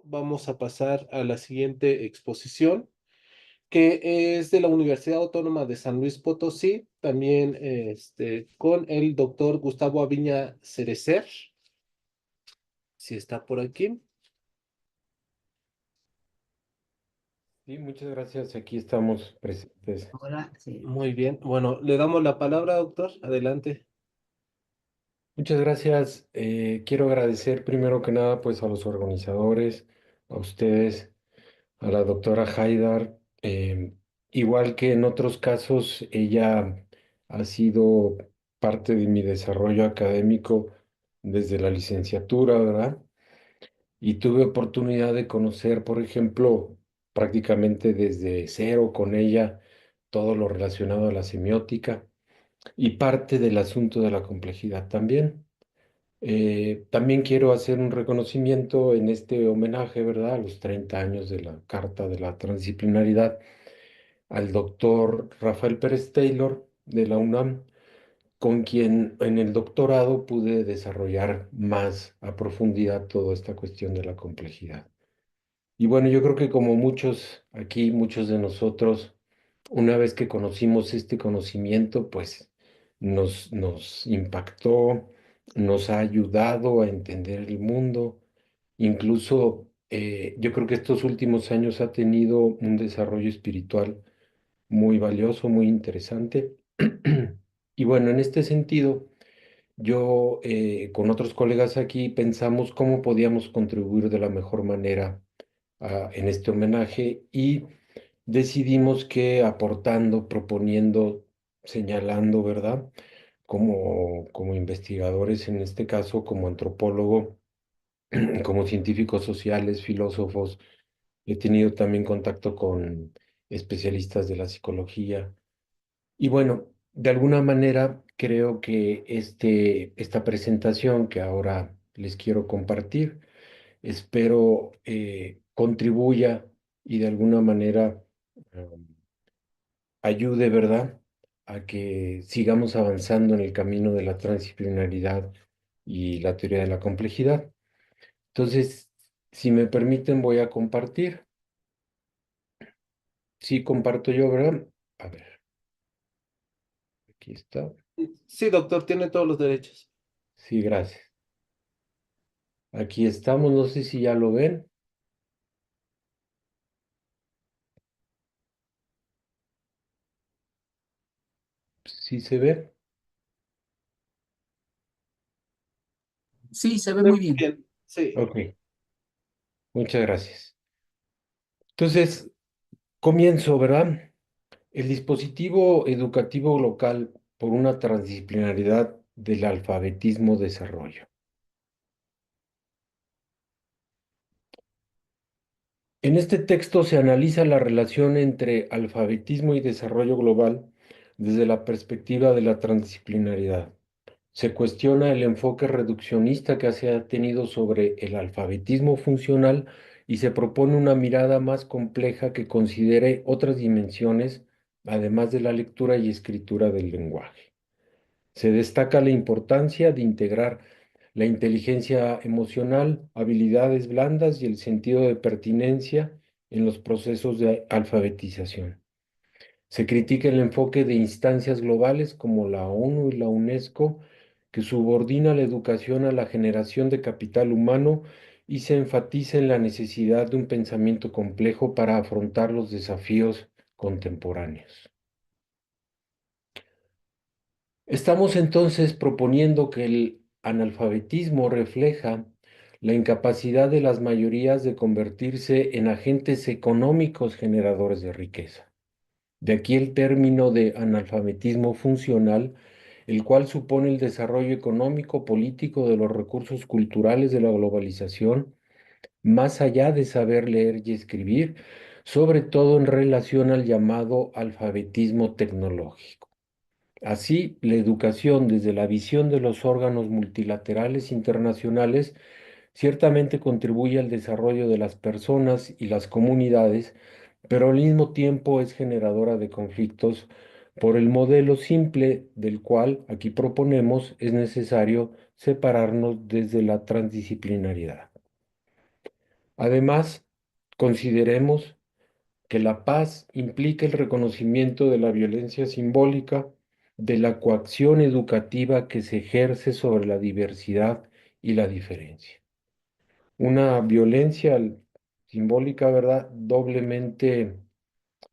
vamos a pasar a la siguiente exposición, que es de la Universidad Autónoma de San Luis Potosí, también con el doctor Gustavo Aviña Cerecer, si está por aquí. Sí, muchas gracias. Aquí estamos presentes. Ahora, sí. Muy bien, bueno, le damos la palabra, doctor. Adelante. Muchas gracias. Quiero agradecer primero que nada pues a los organizadores, a ustedes, a la doctora Haidar. Igual que en otros casos, ella ha sido parte de mi desarrollo académico desde la licenciatura, ¿verdad? Y tuve oportunidad de conocer, por ejemplo, prácticamente desde cero con ella todo lo relacionado a la semiótica y parte del asunto de la complejidad también. También quiero hacer un reconocimiento en este homenaje, ¿verdad?, a los 30 años de la Carta de la Transdisciplinaridad al doctor Rafael Pérez Taylor de la UNAM, con quien en el doctorado pude desarrollar más a profundidad toda esta cuestión de la complejidad. Y bueno, yo creo que como muchos aquí, muchos de nosotros, una vez que conocimos este conocimiento, pues nos impactó, nos ha ayudado a entender el mundo. Incluso yo creo que estos últimos años ha tenido un desarrollo espiritual muy valioso, muy interesante. Y bueno, en este sentido, yo con otros colegas aquí pensamos cómo podíamos contribuir de la mejor manera en este homenaje y decidimos que aportando, proponiendo, señalando, ¿verdad? Como investigadores, en este caso, como antropólogo, como científicos sociales, filósofos, he tenido también contacto con especialistas de la psicología. Y bueno, de alguna manera creo que esta presentación que ahora les quiero compartir, espero contribuya y de alguna manera ayude, ¿verdad?, a que sigamos avanzando en el camino de la transdisciplinaridad y la teoría de la complejidad. Entonces, si me permiten, voy a compartir. Sí, comparto yo, ¿verdad? A ver, aquí está. Sí, doctor, tiene todos los derechos. Sí, gracias. Aquí estamos, no sé si ya lo ven. Sí se ve. Sí, se ve Muy muy bien. bien, sí. Ok, muchas gracias. Entonces, comienzo, ¿verdad? El dispositivo educativo local por una transdisciplinaridad del alfabetismo desarrollo. En este texto se analiza la relación entre alfabetismo y desarrollo global desde la perspectiva de la transdisciplinaridad. Se cuestiona el enfoque reduccionista que se ha tenido sobre el alfabetismo funcional y se propone una mirada más compleja que considere otras dimensiones, además de la lectura y escritura del lenguaje. Se destaca la importancia de integrar la inteligencia emocional, habilidades blandas y el sentido de pertinencia en los procesos de alfabetización. Se critica el enfoque de instancias globales como la ONU y la UNESCO, que subordina la educación a la generación de capital humano y se enfatiza en la necesidad de un pensamiento complejo para afrontar los desafíos contemporáneos. Estamos entonces proponiendo que el analfabetismo refleja la incapacidad de las mayorías de convertirse en agentes económicos generadores de riqueza. De aquí el término de analfabetismo funcional, el cual supone el desarrollo económico, político de los recursos culturales de la globalización, más allá de saber leer y escribir, sobre todo en relación al llamado alfabetismo tecnológico. Así, la educación desde la visión de los órganos multilaterales internacionales ciertamente contribuye al desarrollo de las personas y las comunidades, pero al mismo tiempo es generadora de conflictos por el modelo simple del cual aquí proponemos es necesario separarnos desde la transdisciplinariedad. Además, consideremos que la paz implica el reconocimiento de la violencia simbólica, de la coacción educativa que se ejerce sobre la diversidad y la diferencia. Una violencia simbólica, ¿verdad? Doblemente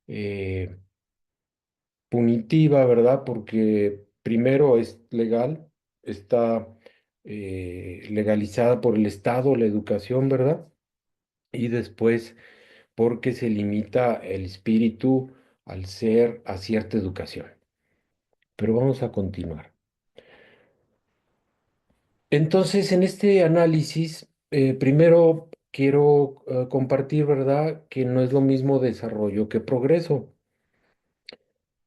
eh, punitiva, ¿verdad? Porque primero es legal, está legalizada por el Estado la educación, ¿verdad? Y después porque se limita el espíritu al ser a cierta educación. Pero vamos a continuar. Entonces, en este análisis, primero quiero compartir, ¿verdad?, que no es lo mismo desarrollo que progreso.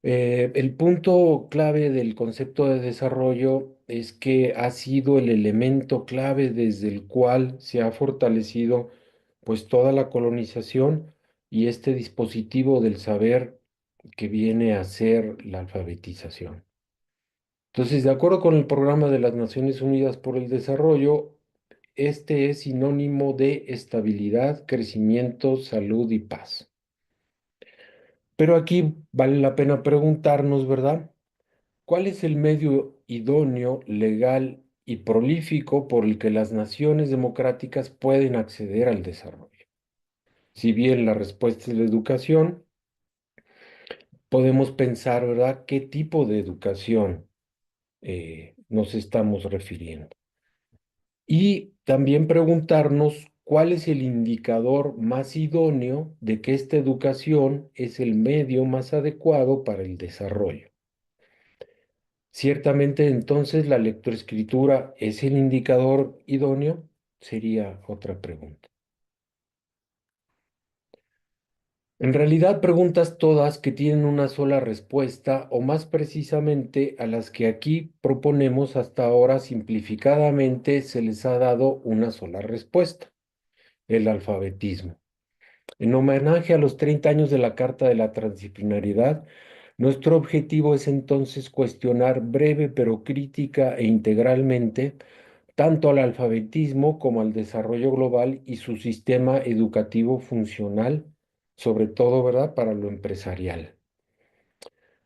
El punto clave del concepto de desarrollo es que ha sido el elemento clave desde el cual se ha fortalecido pues toda la colonización y este dispositivo del saber que viene a ser la alfabetización. Entonces, de acuerdo con el programa de las Naciones Unidas por el Desarrollo, este es sinónimo de estabilidad, crecimiento, salud y paz. Pero aquí vale la pena preguntarnos, ¿verdad? ¿Cuál es el medio idóneo, legal y prolífico por el que las naciones democráticas pueden acceder al desarrollo? Si bien la respuesta es la educación, podemos pensar, ¿verdad?, qué tipo de educación nos estamos refiriendo. Y también preguntarnos cuál es el indicador más idóneo de que esta educación es el medio más adecuado para el desarrollo. Ciertamente entonces la lectoescritura es el indicador idóneo, sería otra pregunta. En realidad preguntas todas que tienen una sola respuesta o más precisamente a las que aquí proponemos hasta ahora simplificadamente se les ha dado una sola respuesta, el alfabetismo. En homenaje a los 30 años de la Carta de la Transdisciplinariedad, nuestro objetivo es entonces cuestionar breve pero crítica e integralmente tanto al alfabetismo como al desarrollo global y su sistema educativo funcional, sobre todo, ¿verdad?, para lo empresarial.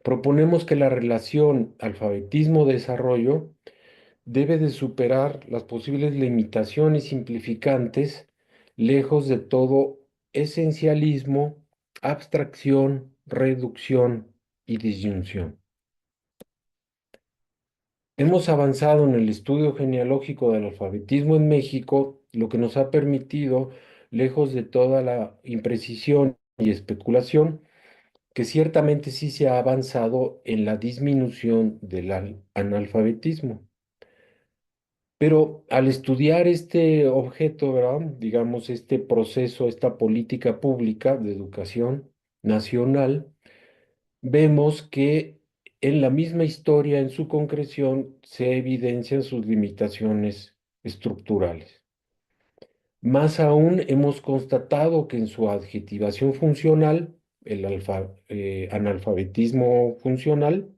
Proponemos que la relación alfabetismo-desarrollo debe de superar las posibles limitaciones simplificantes, lejos de todo esencialismo, abstracción, reducción y disyunción. Hemos avanzado en el estudio genealógico del alfabetismo en México, lo que nos ha permitido, lejos de toda la imprecisión y especulación, que ciertamente sí se ha avanzado en la disminución del analfabetismo. Pero al estudiar este objeto, ¿verdad?, digamos, este proceso, esta política pública de educación nacional, vemos que en la misma historia, en su concreción, se evidencian sus limitaciones estructurales. Más aún, hemos constatado que en su adjetivación funcional, el analfabetismo funcional,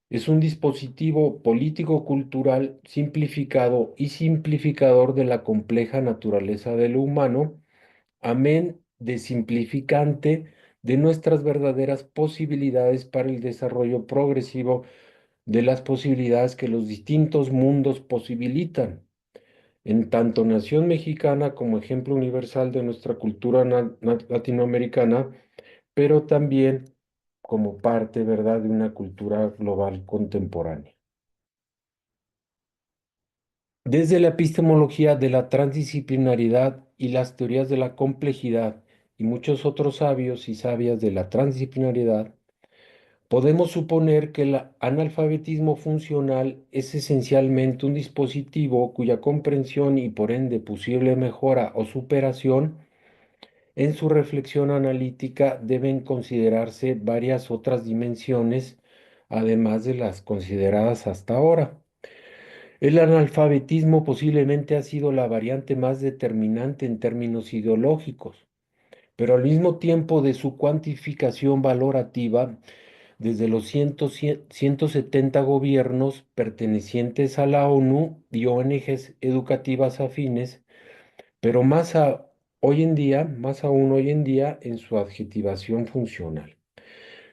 es un dispositivo político-cultural simplificado y simplificador de la compleja naturaleza de lo humano, amén de simplificante de nuestras verdaderas posibilidades para el desarrollo progresivo de las posibilidades que los distintos mundos posibilitan. En tanto nación mexicana como ejemplo universal de nuestra cultura latinoamericana, pero también como parte, ¿verdad?, de una cultura global contemporánea. Desde la epistemología de la transdisciplinaridad y las teorías de la complejidad y muchos otros sabios y sabias de la transdisciplinariedad, podemos suponer que el analfabetismo funcional es esencialmente un dispositivo cuya comprensión y por ende posible mejora o superación en su reflexión analítica deben considerarse varias otras dimensiones, además de las consideradas hasta ahora. El analfabetismo posiblemente ha sido la variante más determinante en términos ideológicos, pero al mismo tiempo de su cuantificación valorativa, desde los 170 gobiernos pertenecientes a la ONU y ONGs educativas afines, pero más hoy en día, más aún hoy en día, en su adjetivación funcional.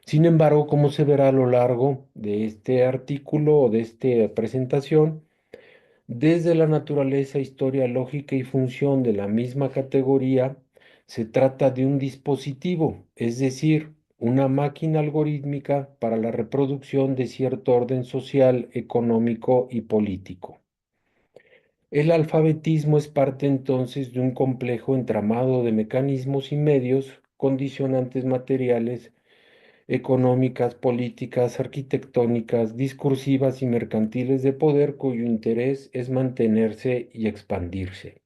Sin embargo, como se verá a lo largo de este artículo o de esta presentación, desde la naturaleza, historia, lógica y función de la misma categoría, se trata de un dispositivo, es decir, una máquina algorítmica para la reproducción de cierto orden social, económico y político. El alfabetismo es parte entonces de un complejo entramado de mecanismos y medios, condicionantes materiales, económicas, políticas, arquitectónicas, discursivas y mercantiles de poder cuyo interés es mantenerse y expandirse.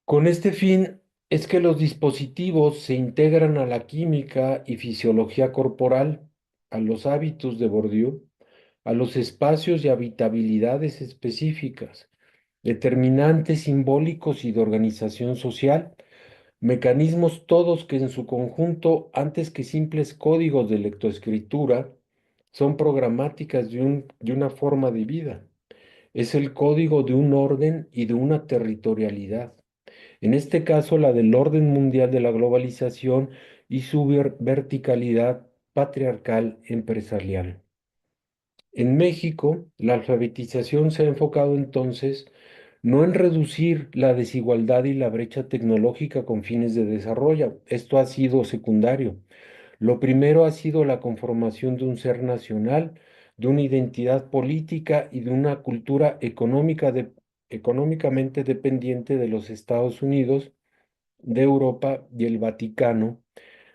Con este fin es que los dispositivos se integran a la química y fisiología corporal, a los hábitos de Bourdieu, a los espacios y habitabilidades específicas, determinantes simbólicos y de organización social, mecanismos todos que en su conjunto, antes que simples códigos de lectoescritura, son programáticas de una forma de vida. Es el código de un orden y de una territorialidad. En este caso, la del orden mundial de la globalización y su verticalidad patriarcal empresarial. En México, la alfabetización se ha enfocado entonces no en reducir la desigualdad y la brecha tecnológica con fines de desarrollo. Esto ha sido secundario. Lo primero ha sido la conformación de un ser nacional, de una identidad política y de una cultura económica económicamente dependiente de los Estados Unidos, de Europa y el Vaticano,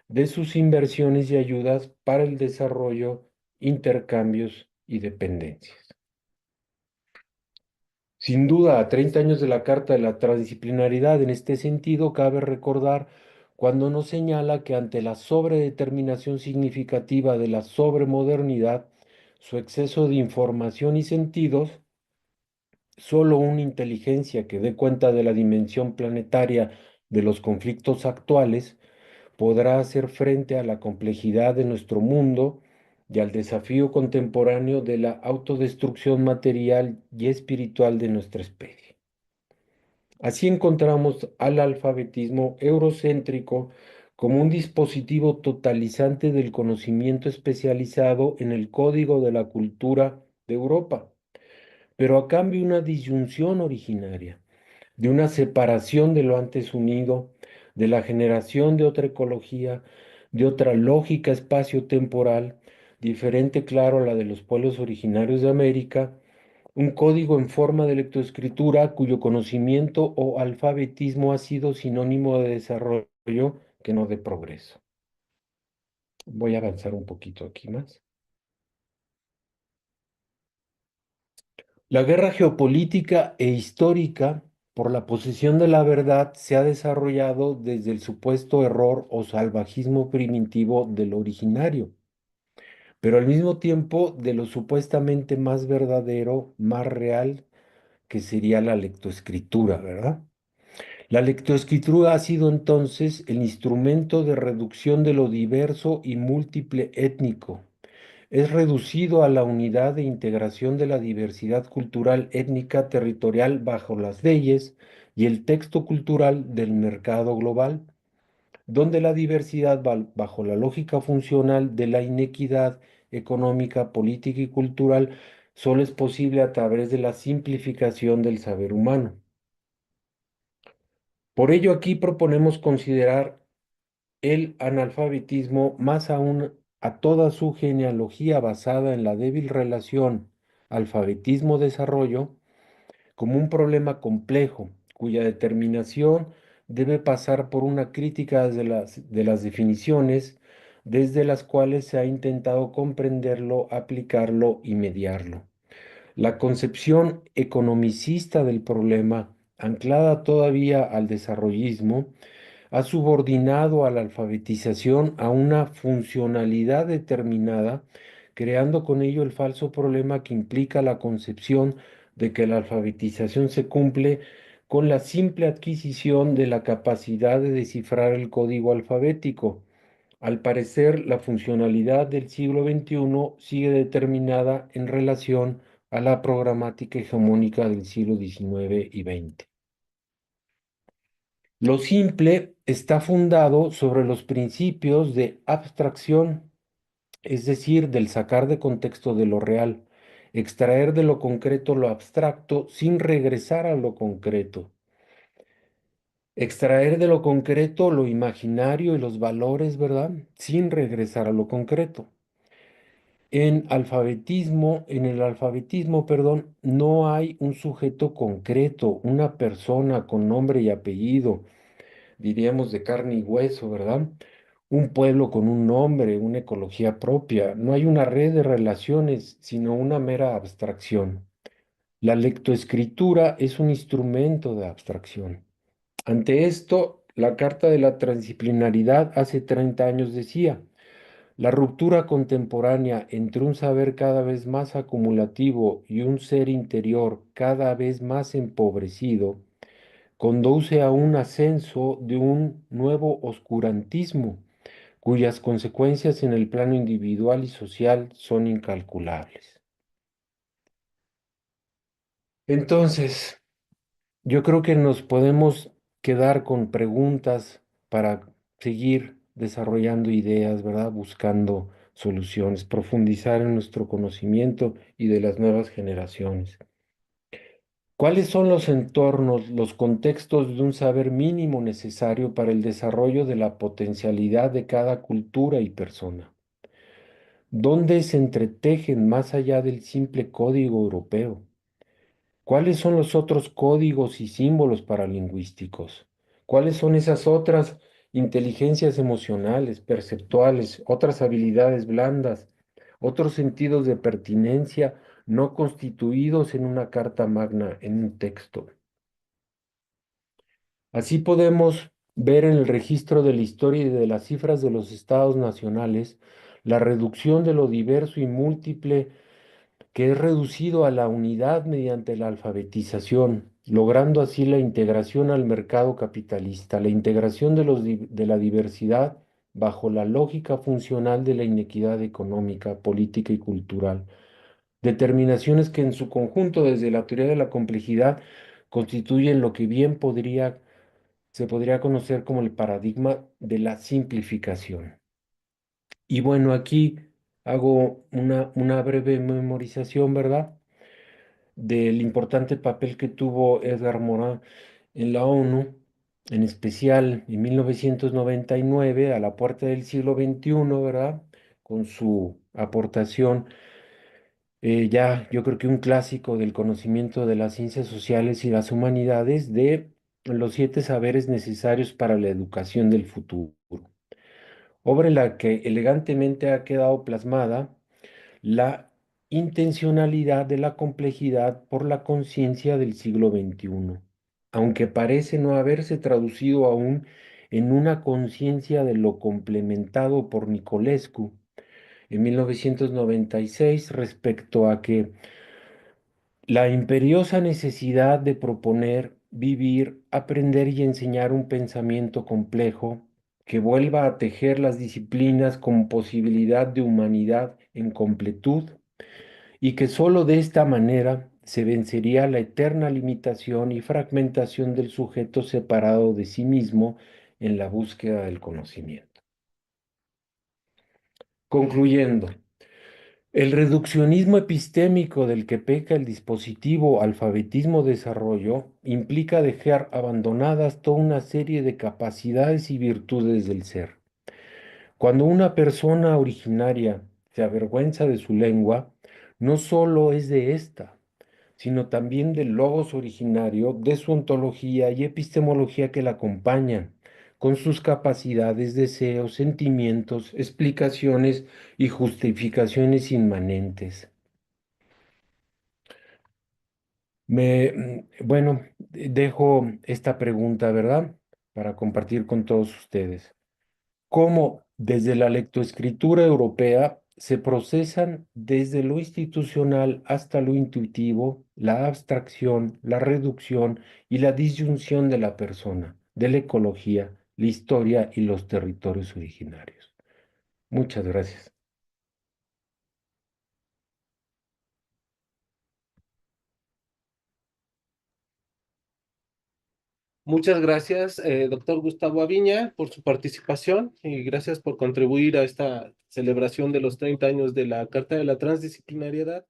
de sus inversiones y ayudas para el desarrollo, intercambios y dependencias. Sin duda, a 30 años de la Carta de la Transdisciplinaridad, en este sentido, cabe recordar cuando nos señala que ante la sobredeterminación significativa de la sobremodernidad, su exceso de información y sentidos, solo una inteligencia que dé cuenta de la dimensión planetaria de los conflictos actuales podrá hacer frente a la complejidad de nuestro mundo y al desafío contemporáneo de la autodestrucción material y espiritual de nuestra especie. Así encontramos al alfabetismo eurocéntrico como un dispositivo totalizante del conocimiento especializado en el código de la cultura de Europa, pero a cambio una disyunción originaria de una separación de lo antes unido, de la generación de otra ecología, de otra lógica espacio-temporal, diferente, claro, a la de los pueblos originarios de América, un código en forma de lectoescritura cuyo conocimiento o alfabetismo ha sido sinónimo de desarrollo que no de progreso. Voy a avanzar un poquito aquí más. La guerra geopolítica e histórica por la posesión de la verdad se ha desarrollado desde el supuesto error o salvajismo primitivo de lo originario, pero al mismo tiempo de lo supuestamente más verdadero, más real, que sería la lectoescritura, ¿verdad? La lectoescritura ha sido entonces el instrumento de reducción de lo diverso y múltiple étnico. Es reducido a la unidad de integración de la diversidad cultural étnica territorial bajo las leyes y el texto cultural del mercado global, donde la diversidad bajo la lógica funcional de la inequidad económica, política y cultural solo es posible a través de la simplificación del saber humano. Por ello, aquí proponemos considerar el analfabetismo más aún a toda su genealogía basada en la débil relación alfabetismo-desarrollo como un problema complejo cuya determinación debe pasar por una crítica de las definiciones desde las cuales se ha intentado comprenderlo, aplicarlo y mediarlo. La concepción economicista del problema, anclada todavía al desarrollismo, ha subordinado a la alfabetización a una funcionalidad determinada, creando con ello el falso problema que implica la concepción de que la alfabetización se cumple con la simple adquisición de la capacidad de descifrar el código alfabético. Al parecer, la funcionalidad del siglo XXI sigue determinada en relación a la programática hegemónica del siglo XIX y XX. Lo simple está fundado sobre los principios de abstracción, es decir, del sacar de contexto de lo real, extraer de lo concreto lo abstracto sin regresar a lo concreto, extraer de lo concreto lo imaginario y los valores, ¿verdad? Sin regresar a lo concreto. En el alfabetismo, perdón, no hay un sujeto concreto, una persona con nombre y apellido, diríamos de carne y hueso, ¿verdad? Un pueblo con un nombre, una ecología propia. No hay una red de relaciones, sino una mera abstracción. La lectoescritura es un instrumento de abstracción. Ante esto, la Carta de la Transdisciplinaridad hace 30 años decía: la ruptura contemporánea entre un saber cada vez más acumulativo y un ser interior cada vez más empobrecido conduce a un ascenso de un nuevo oscurantismo, cuyas consecuencias en el plano individual y social son incalculables. Entonces, yo creo que nos podemos quedar con preguntas para seguir desarrollando ideas, ¿verdad? Buscando soluciones, profundizar en nuestro conocimiento y de las nuevas generaciones. ¿Cuáles son los entornos, los contextos de un saber mínimo necesario para el desarrollo de la potencialidad de cada cultura y persona? ¿Dónde se entretejen más allá del simple código europeo? ¿Cuáles son los otros códigos y símbolos paralingüísticos? ¿Cuáles son esas otras inteligencias emocionales, perceptuales, otras habilidades blandas, otros sentidos de pertinencia no constituidos en una carta magna, en un texto? Así podemos ver en el registro de la historia y de las cifras de los estados nacionales la reducción de lo diverso y múltiple que es reducido a la unidad mediante la alfabetización, logrando así la integración al mercado capitalista, la integración de la diversidad bajo la lógica funcional de la inequidad económica, política y cultural. Determinaciones que en su conjunto, desde la teoría de la complejidad, constituyen lo que bien se podría conocer como el paradigma de la simplificación. Y bueno, aquí hago una breve memorización, ¿verdad? Del importante papel que tuvo Edgar Morin en la ONU, en especial en 1999, a la puerta del siglo XXI, ¿verdad? Con su aportación, ya yo creo que un clásico del conocimiento de las ciencias sociales y las humanidades, de los 7 saberes necesarios para la educación del futuro. Obra en la que elegantemente ha quedado plasmada la intencionalidad de la complejidad por la conciencia del siglo XXI, aunque parece no haberse traducido aún en una conciencia de lo complementado por Nicolescu en 1996 respecto a que la imperiosa necesidad de proponer, vivir, aprender y enseñar un pensamiento complejo que vuelva a tejer las disciplinas con posibilidad de humanidad en completud, y que sólo de esta manera se vencería la eterna limitación y fragmentación del sujeto separado de sí mismo en la búsqueda del conocimiento. Concluyendo, el reduccionismo epistémico del que peca el dispositivo alfabetismo-desarrollo implica dejar abandonadas toda una serie de capacidades y virtudes del ser. Cuando una persona originaria se avergüenza de su lengua, no solo es de ésta, sino también del logos originario, de su ontología y epistemología que la acompañan, con sus capacidades, deseos, sentimientos, explicaciones y justificaciones inmanentes. Bueno, dejo esta pregunta, ¿verdad? Para compartir con todos ustedes. ¿Cómo desde la lectoescritura europea se procesan desde lo institucional hasta lo intuitivo la abstracción, la reducción y la disyunción de la persona, de la ecología, la historia y los territorios originarios? Muchas gracias. Muchas gracias, doctor Gustavo Aviña, por su participación y gracias por contribuir a esta celebración de los 30 años de la Carta de la Transdisciplinariedad.